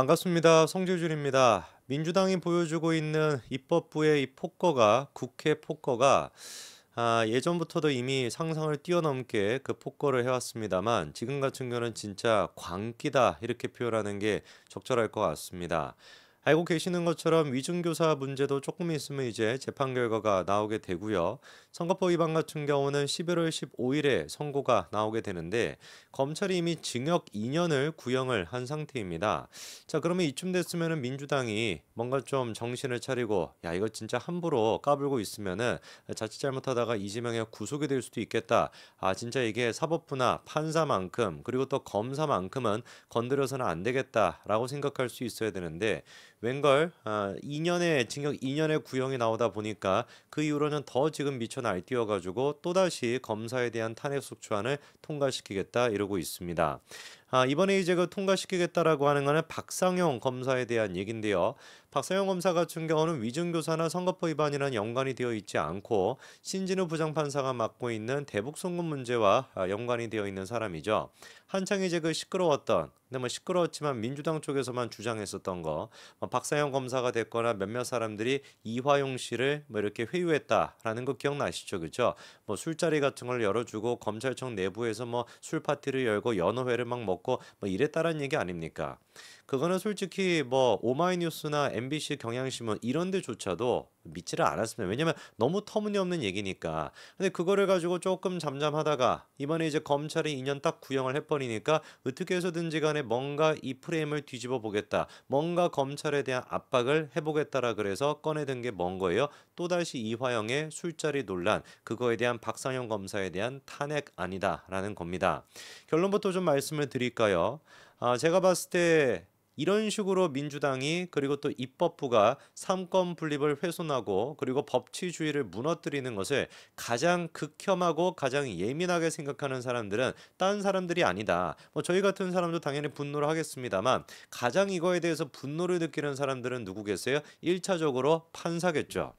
반갑습니다. 성재준입니다. 민주당이 보여주고 있는 입법부의 이 폭거가 국회 폭거가 예전부터도 이미 상상을 뛰어넘게 그 폭거를 해왔습니다만 지금 같은 경우는 진짜 광기다 이렇게 표현하는 게 적절할 것 같습니다. 알고 계시는 것처럼 위중교사 문제도 조금 있으면 이제 재판 결과가 나오게 되고요. 선거법 위반 같은 경우는 11월 15일에 선고가 나오게 되는데 검찰이 이미 징역 2년을 구형을 한 상태입니다. 자, 그러면 이쯤 됐으면은 민주당이 뭔가 좀 정신을 차리고 야, 이거 진짜 함부로 까불고 있으면은 자칫 잘못하다가 이재명이 구속이 될 수도 있겠다. 진짜 이게 사법부나 판사만큼 그리고 또 검사만큼은 건드려서는 안 되겠다라고 생각할 수 있어야 되는데 웬걸 2년의 징역 2년의 구형이 나오다 보니까 그 이후로는 더 지금 미쳐 날뛰어가지고 또다시 검사에 대한 탄핵소추안을 통과시키겠다 이러고 있습니다. 이번에 이제 그 통과시키겠다라고 하는 거는 박상용 검사에 대한 얘긴데요. 박상용 검사 같은 경우는 위증교사나 선거법 위반이랑 연관이 되어 있지 않고 신진우 부장판사가 맡고 있는 대북 송금 문제와 연관이 되어 있는 사람이죠. 한창 이제 그 시끄러웠던 근데 뭐 시끄러웠지만 민주당 쪽에서만 주장했었던 거 박상영 검사가 됐거나 몇몇 사람들이 이화용 씨를 뭐 이렇게 회유했다라는 거 기억나시죠, 그죠? 뭐 술자리 같은 걸 열어주고 검찰청 내부에서 뭐 술 파티를 열고 연어회를 막 먹고 뭐 이랬다라는 얘기 아닙니까? 그거는 솔직히 뭐 오마이뉴스나 MBC 경향신문 이런 데조차도 믿지를 않았습니다. 왜냐면 너무 터무니없는 얘기니까. 근데 그거를 가지고 조금 잠잠하다가 이번에 이제 검찰이 2년 딱 구형을 해버리니까 어떻게 해서든지 간에 뭔가 이 프레임을 뒤집어 보겠다. 뭔가 검찰에 대한 압박을 해보겠다라 그래서 꺼내든 게 뭔 거예요? 또다시 이화영의 술자리 논란, 그거에 대한 박상현 검사에 대한 탄핵 아니다라는 겁니다. 결론부터 좀 말씀을 드릴까요? 제가 봤을 때 이런 식으로 민주당이 그리고 또 입법부가 삼권 분립을 훼손하고 그리고 법치주의를 무너뜨리는 것을 가장 극혐하고 가장 예민하게 생각하는 사람들은 딴 사람들이 아니다. 뭐 저희 같은 사람도 당연히 분노를 하겠습니다만 가장 이거에 대해서 분노를 느끼는 사람들은 누구겠어요? 1차적으로 판사겠죠.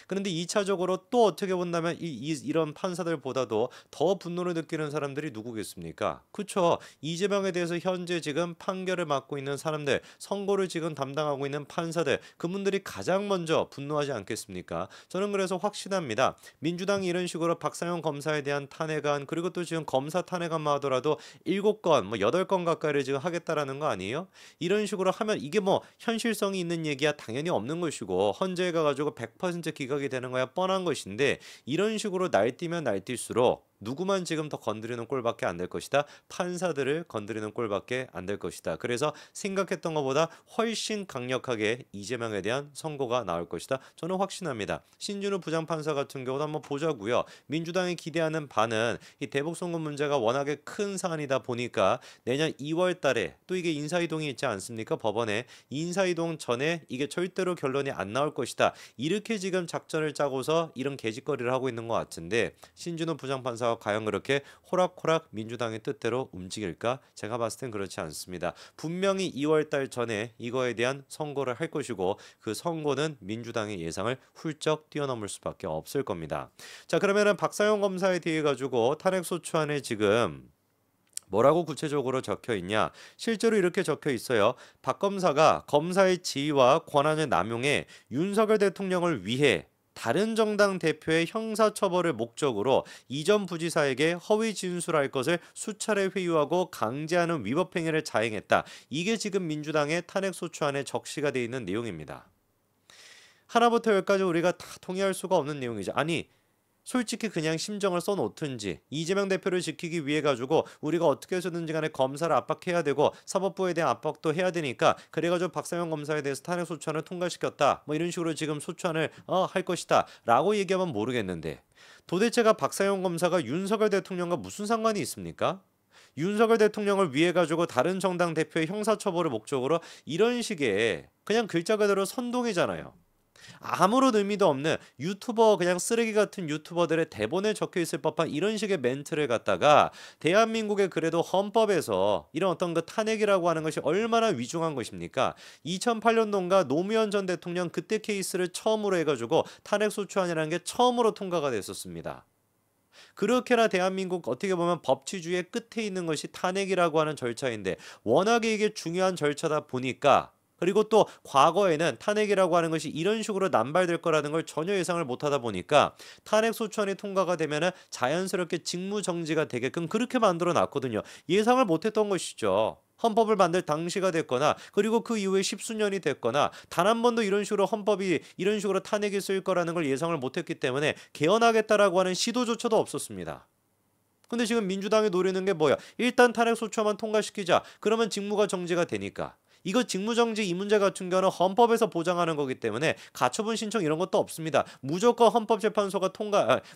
그런데 2차적으로 또 어떻게 본다면 이런 판사들보다도 더 분노를 느끼는 사람들이 누구겠습니까? 그쵸. 이재명에 대해서 현재 지금 판결을 맡고 있는 사람들, 선고를 지금 담당하고 있는 판사들, 그분들이 가장 먼저 분노하지 않겠습니까? 저는 그래서 확신합니다. 민주당이 이런 식으로 박상현 검사에 대한 탄핵안, 그리고 또 지금 검사 탄핵안만 하더라도 7건, 뭐 8건 가까이를 지금 하겠다라는 거 아니에요? 이런 식으로 하면 이게 뭐 현실성이 있는 얘기야 당연히 없는 것이고 헌재에 가가지고 100% 기각이 되는 거야 뻔한 것인데 이런 식으로 날뛰면 날뛸수록 누구만 지금 더 건드리는 꼴밖에 안 될 것이다. 판사들을 건드리는 꼴밖에 안 될 것이다. 그래서 생각했던 것보다 훨씬 강력하게 이재명에 대한 선고가 나올 것이다. 저는 확신합니다. 신준우 부장판사 같은 경우도 한번 보자고요. 민주당이 기대하는 바는 이 대북 송금 문제가 워낙에 큰 사안이다 보니까 내년 2월 달에 또 이게 인사이동이 있지 않습니까? 법원에 인사이동 전에 이게 절대로 결론이 안 나올 것이다. 이렇게 지금 작전을 짜고서 이런 개짓거리를 하고 있는 것 같은데 신준호 부장판사가 과연 그렇게 호락호락 민주당의 뜻대로 움직일까? 제가 봤을 땐 그렇지 않습니다. 분명히 2월 달 전에 이거에 대한 선고를 할 것이고 그 선고는 민주당의 예상을 훌쩍 뛰어넘을 수밖에 없을 겁니다. 자, 그러면은 박사용 검사에 대해 가지고 탄핵소추안에 지금 뭐라고 구체적으로 적혀 있냐? 실제로 이렇게 적혀 있어요. 박 검사가 검사의 지위와 권한을 남용해 윤석열 대통령을 위해 다른 정당 대표의 형사처벌을 목적으로 이전 부지사에게 허위 진술할 것을 수차례 회유하고 강제하는 위법 행위를 자행했다. 이게 지금 민주당의 탄핵소추안에 적시가 되어 있는 내용입니다. 하나부터 열까지 우리가 다 동의할 수가 없는 내용이죠. 아니 솔직히 그냥 심정을 써놓든지 이재명 대표를 지키기 위해 가지고 우리가 어떻게 해서든지 간에 검사를 압박해야 되고 사법부에 대한 압박도 해야 되니까 그래가지고 박상현 검사에 대해서 탄핵소추안을 통과시켰다 뭐 이런 식으로 지금 소추안을 할 것이다 라고 얘기하면 모르겠는데 도대체가 박상현 검사가 윤석열 대통령과 무슨 상관이 있습니까? 윤석열 대통령을 위해 가지고 다른 정당 대표의 형사처벌을 목적으로 이런 식의 그냥 글자 그대로 선동이잖아요. 아무런 의미도 없는 유튜버 그냥 쓰레기 같은 유튜버들의 대본에 적혀 있을 법한 이런 식의 멘트를 갖다가 대한민국의 그래도 헌법에서 이런 어떤 그 탄핵이라고 하는 것이 얼마나 위중한 것입니까? 2008년도인가 노무현 전 대통령 그때 케이스를 처음으로 해가지고 탄핵소추안이라는 게 처음으로 통과가 됐었습니다. 그렇게나 대한민국 어떻게 보면 법치주의의 끝에 있는 것이 탄핵이라고 하는 절차인데 워낙에 이게 중요한 절차다 보니까 그리고 또 과거에는 탄핵이라고 하는 것이 이런 식으로 남발될 거라는 걸 전혀 예상을 못하다 보니까 탄핵 소추안이 통과가 되면은 자연스럽게 직무 정지가 되게끔 그렇게 만들어 놨거든요. 예상을 못했던 것이죠. 헌법을 만들 당시가 됐거나 그리고 그 이후에 십수년이 됐거나 단 한 번도 이런 식으로 헌법이 이런 식으로 탄핵이 쓰일 거라는 걸 예상을 못했기 때문에 개헌하겠다라고 하는 시도조차도 없었습니다. 근데 지금 민주당이 노리는 게 뭐야? 일단 탄핵 소추안만 통과시키자. 그러면 직무가 정지가 되니까. 이거 직무정지 이 문제 같은 경우는 헌법에서 보장하는 거기 때문에 가처분 신청 이런 것도 없습니다. 무조건 헌법재판소가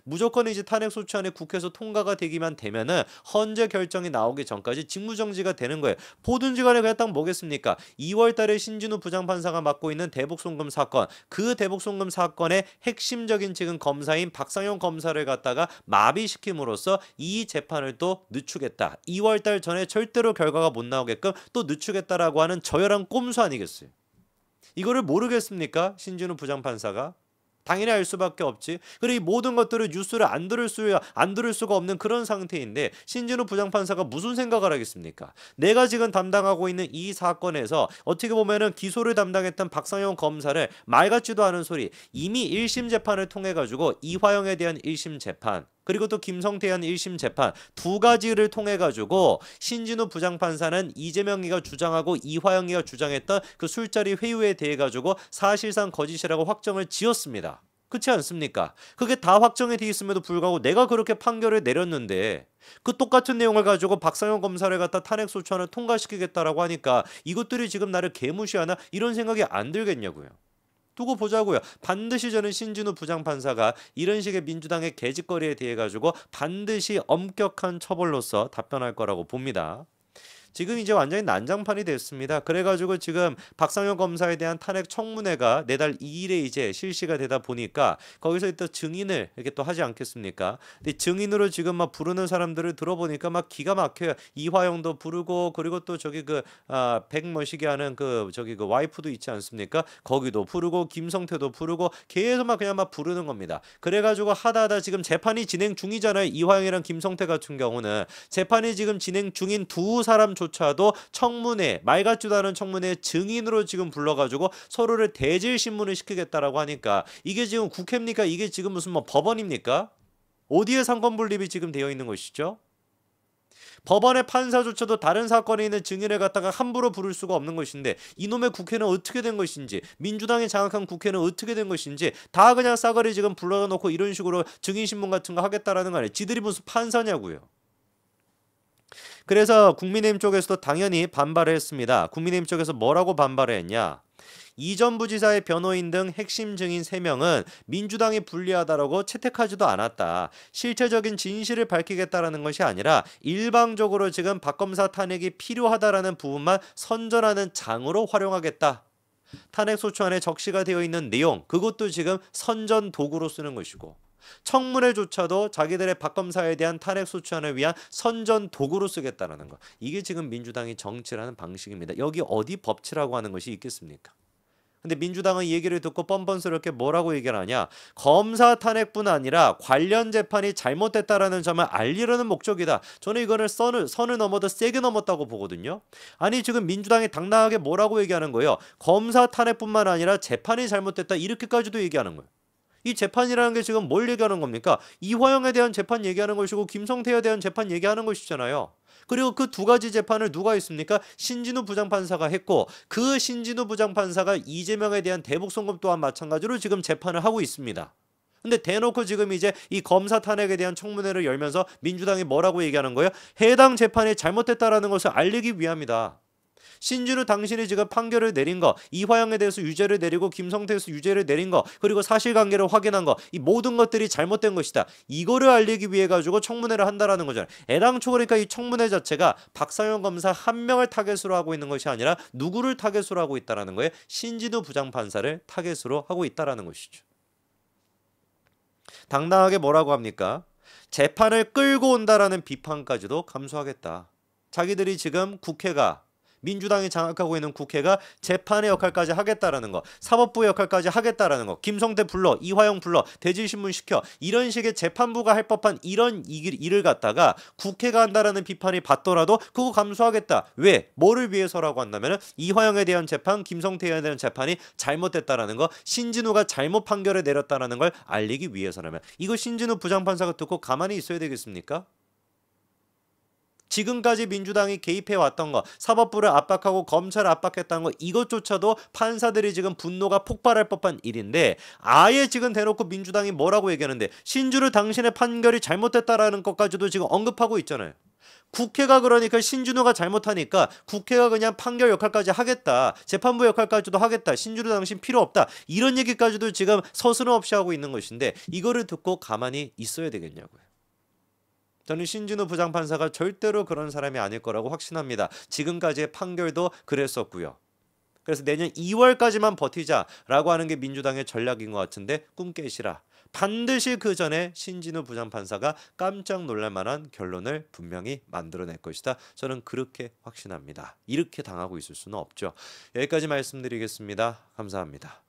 무조건 이제 탄핵 소추안이 국회에서 통과가 되기만 되면은 헌재 결정이 나오기 전까지 직무정지가 되는 거예요. 보든지 간에 그냥 딱 뭐겠습니까? 2월 달에 신진우 부장판사가 맡고 있는 대북송금 사건, 그 대북송금 사건의 핵심적인 지금 검사인 박상용 검사를 갖다가 마비시킴으로써 이 재판을 또 늦추겠다. 2월 달 전에 절대로 결과가 못 나오게끔 또 늦추겠다라고 하는 저열한 꼼수 아니겠어요? 이거를 모르겠습니까? 신진우 부장판사가? 당연히 알 수밖에 없지. 그리고 이 모든 것들을 뉴스를 안 들을 수가 없는 그런 상태인데 신진우 부장판사가 무슨 생각을 하겠습니까? 내가 지금 담당하고 있는 이 사건에서 어떻게 보면은 기소를 담당했던 박상용 검사를 말 같지도 않은 소리 이미 1심 재판을 통해 가지고 이화영에 대한 1심 재판 그리고 또 김성태에 대한 1심 재판 두 가지를 통해 가지고 신진우 부장판사는 이재명이가 주장하고 이화영이가 주장했던 그 술자리 회유에 대해 가지고 사실상 거짓이라고 확정을 지었습니다. 그렇지 않습니까? 그게 다 확정이 돼 있음에도 불구하고 내가 그렇게 판결을 내렸는데 그 똑같은 내용을 가지고 박상영 검사를 갖다 탄핵 소추안을 통과시키겠다라고 하니까 이것들이 지금 나를 개무시하나 이런 생각이 안 들겠냐고요. 두고 보자고요. 반드시 저는 신진우 부장판사가 이런 식의 민주당의 개짓거리에 대해 가지고 반드시 엄격한 처벌로서 답변할 거라고 봅니다. 지금 이제 완전히 난장판이 됐습니다. 그래가지고 지금 박상현 검사에 대한 탄핵 청문회가 내달 2일에 이제 실시가 되다 보니까 거기서 또 증인을 이렇게 또 하지 않겠습니까? 근데 증인으로 지금 막 부르는 사람들을 들어보니까 막 기가 막혀요. 이화영도 부르고 그리고 또 저기 백머시기 하는 그 와이프도 있지 않습니까? 거기도 부르고 김성태도 부르고 계속 막 그냥 막 부르는 겁니다. 그래가지고 하다 지금 재판이 진행 중이잖아요. 이화영이랑 김성태 같은 경우는 재판이 지금 진행 중인 두 사람조차도 청문회 말 같지도 않은 청문회 증인으로 지금 불러가지고 서로를 대질 신문을 시키겠다라고 하니까 이게 지금 국회입니까? 이게 지금 무슨 뭐 법원입니까? 어디에 상권분립이 지금 되어 있는 것이죠? 법원의 판사조차도 다른 사건에 있는 증인을 갖다가 함부로 부를 수가 없는 것인데 이놈의 국회는 어떻게 된 것인지 민주당이 장악한 국회는 어떻게 된 것인지 다 그냥 싸그리 지금 불러놓고 이런 식으로 증인신문 같은 거 하겠다라는 거 아니에요. 지들이 무슨 판사냐고요. 그래서 국민의힘 쪽에서도 당연히 반발을 했습니다. 국민의힘 쪽에서 뭐라고 반발을 했냐. 이전 부지사의 변호인 등 핵심 증인 3명은 민주당이 불리하다라고 채택하지도 않았다. 실체적인 진실을 밝히겠다라는 것이 아니라 일방적으로 지금 박 검사 탄핵이 필요하다라는 부분만 선전하는 장으로 활용하겠다. 탄핵 소추안에 적시가 되어 있는 내용 그것도 지금 선전 도구로 쓰는 것이고 청문회조차도 자기들의 박 검사에 대한 탄핵 소추안을 위한 선전 도구로 쓰겠다라는 거. 이게 지금 민주당이 정치라는 방식입니다. 여기 어디 법치라고 하는 것이 있겠습니까? 근데 민주당은 이 얘기를 듣고 뻔뻔스럽게 뭐라고 얘기를 하냐. 검사 탄핵뿐 아니라 관련 재판이 잘못됐다라는 점을 알리려는 목적이다. 저는 이거를 선을 넘어도 세게 넘었다고 보거든요. 아니 지금 민주당이 당당하게 뭐라고 얘기하는 거예요. 검사 탄핵뿐만 아니라 재판이 잘못됐다 이렇게까지도 얘기하는 거예요. 이 재판이라는 게 지금 뭘 얘기하는 겁니까? 이화영에 대한 재판 얘기하는 것이고 김성태에 대한 재판 얘기하는 것이잖아요. 그리고 그 두 가지 재판을 누가 했습니까? 신진우 부장판사가 했고 그 신진우 부장판사가 이재명에 대한 대북송금 또한 마찬가지로 지금 재판을 하고 있습니다. 근데 대놓고 지금 이제 이 검사 탄핵에 대한 청문회를 열면서 민주당이 뭐라고 얘기하는 거예요? 해당 재판이 잘못됐다라는 것을 알리기 위함이다. 신진우 당신이 지금 판결을 내린 거 이화영에 대해서 유죄를 내리고 김성태에서 유죄를 내린 거 그리고 사실관계를 확인한 거 이 모든 것들이 잘못된 것이다. 이거를 알리기 위해 가지고 청문회를 한다라는 거잖아요. 애당초 그러니까 이 청문회 자체가 박상현 검사 한 명을 타겟으로 하고 있는 것이 아니라 누구를 타겟으로 하고 있다라는 거예요. 신진우 부장판사를 타겟으로 하고 있다라는 것이죠. 당당하게 뭐라고 합니까? 재판을 끌고 온다라는 비판까지도 감수하겠다. 자기들이 지금 국회가 민주당이 장악하고 있는 국회가 재판의 역할까지 하겠다라는 거, 사법부의 역할까지 하겠다라는 거, 김성태 불러, 이화영 불러, 대질신문 시켜, 이런 식의 재판부가 할 법한 이런 일을 갖다가 국회가 한다라는 비판이 받더라도 그거 감수하겠다. 왜? 뭐를 위해서라고 한다면 이화영에 대한 재판, 김성태에 대한 재판이 잘못됐다라는 거, 신진우가 잘못 판결을 내렸다라는 걸 알리기 위해서라면, 이거 신진우 부장판사가 듣고 가만히 있어야 되겠습니까? 지금까지 민주당이 개입해 왔던 거, 사법부를 압박하고 검찰을 압박했다는 거, 이것조차도 판사들이 지금 분노가 폭발할 법한 일인데, 아예 지금 대놓고 민주당이 뭐라고 얘기하는데, 신준우 당신의 판결이 잘못됐다라는 것까지도 지금 언급하고 있잖아요. 국회가 그러니까 신준우가 잘못하니까 국회가 그냥 판결 역할까지 하겠다, 재판부 역할까지도 하겠다, 신준우 당신 필요 없다, 이런 얘기까지도 지금 서스럼없이 하고 있는 것인데, 이거를 듣고 가만히 있어야 되겠냐고요. 저는 신진우 부장판사가 절대로 그런 사람이 아닐 거라고 확신합니다. 지금까지의 판결도 그랬었고요. 그래서 내년 2월까지만 버티자라고 하는 게 민주당의 전략인 것 같은데, 꿈 깨시라. 반드시 그 전에 신진우 부장판사가 깜짝 놀랄 만한 결론을 분명히 만들어낼 것이다. 저는 그렇게 확신합니다. 이렇게 당하고 있을 수는 없죠. 여기까지 말씀드리겠습니다. 감사합니다.